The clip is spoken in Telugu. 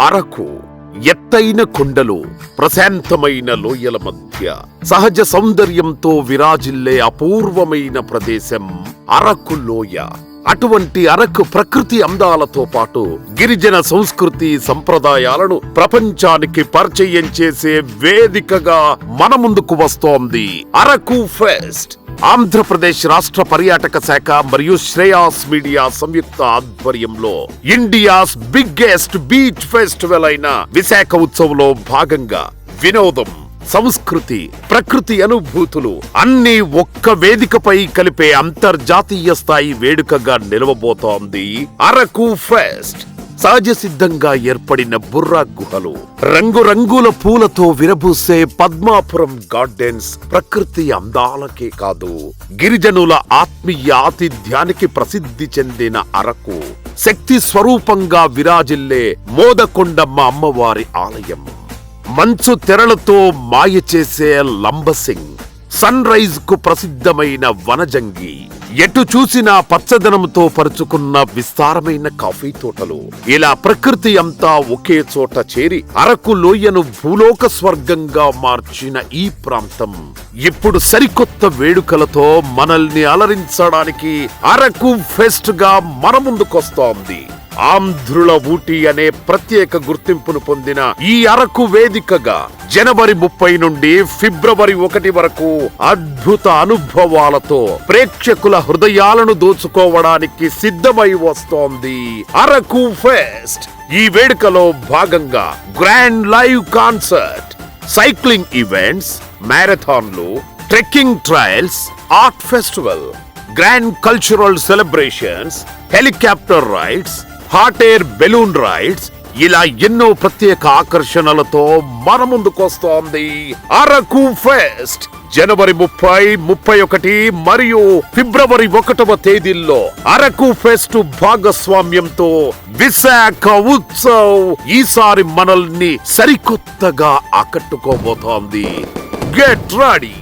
అరకు ఎత్తైన కొండలు, ప్రశాంతమైన లోయల మధ్య సహజ సౌందర్యంతో విరాజిల్లే అపూర్వమైన ప్రదేశం అరకు లోయ. అటువంటి అరకు ప్రకృతి అందాలతో పాటు గిరిజన సంస్కృతి సంప్రదాయాలను ప్రపంచానికి పరిచయం చేసే వేదికగా మన ముందుకు వస్తోంది అరకు ఫెస్ట్. ఆంధ్రప్రదేశ్ రాష్ట్ర పర్యాటక శాఖ మరియు శ్రేయాస్ మీడియా సంయుక్త ఆధ్వర్యంలో ఇండియాస్ బిగ్గెస్ట్ బీచ్ ఫెస్టివల్ అయిన విశాఖ ఉత్సవంలో భాగంగా వినోదం, సంస్కృతి, ప్రకృతి అనుభూతులు అన్నీ ఒక్క వేదికపై కలిపే అంతర్జాతీయ స్థాయి వేడుకగా నిలవబోతోంది అరకు ఫెస్ట్. సహజ సిద్ధంగా ఏర్పడిన బుర్రా గుహలు, రంగురంగుల పూలతో విరబూసే పద్మాపురం గార్డెన్స్ ప్రకృతి అందాలకే కాదు, గిరిజనుల ఆత్మీయ ఆతిథ్యానికి ప్రసిద్ధి చెందిన అరకు శక్తి స్వరూపంగా విరాజిల్లే మోదకొండమ్మ అమ్మవారి ఆలయం, మంచు తెరలతో మాయ చేసే లంబసింగ్, సన్ రైజ్ కు ప్రసిద్ధమైన వనజంగి, ఎటు చూసినా పచ్చదనంతో పరుచుకున్న విస్తారమైన కాఫీ తోటలు, ఇలా ప్రకృతి అంతా ఒకే చోట చేరి అరకు లోయను భూలోక స్వర్గంగా మార్చిన ఈ ప్రాంతం ఇప్పుడు సరికొత్త వేడుకలతో మనల్ని అలరించడానికి అరకు ఫెస్ట్ గా మన ముందుకొస్తోంది. ఆంధ్రుల ఊటీ అనే ప్రత్యేక గుర్తింపును పొందిన ఈ అరకు వేదికగా జనవరి 30 నుండి ఫిబ్రవరి 1 వరకు అద్భుత అనుభవాలతో ప్రేక్షకుల హృదయాలను దోచుకోవడానికి సిద్ధమై వస్తోంది అరకు ఫెస్ట్. ఈ వేడుకలో భాగంగా grand live concert, cycling events, మ్యారథాన్లు, trekking trails, art festival, grand cultural celebrations, helicopter rides, hot air balloon rides, ఇలా ఎన్నో ప్రత్యేక ఆకర్షణలతో మన ముందుకొస్తోంది అరకు ఫెస్ట్. జనవరి 30, 31 మరియు ఫిబ్రవరి 1వ తేదీల్లో అరకు ఫెస్ట్ భాగస్వామ్యంతో విశాఖ ఉత్సవ్ ఈసారి మనల్ని సరికొత్తగా ఆకట్టుకోబోతోంది. Get ready.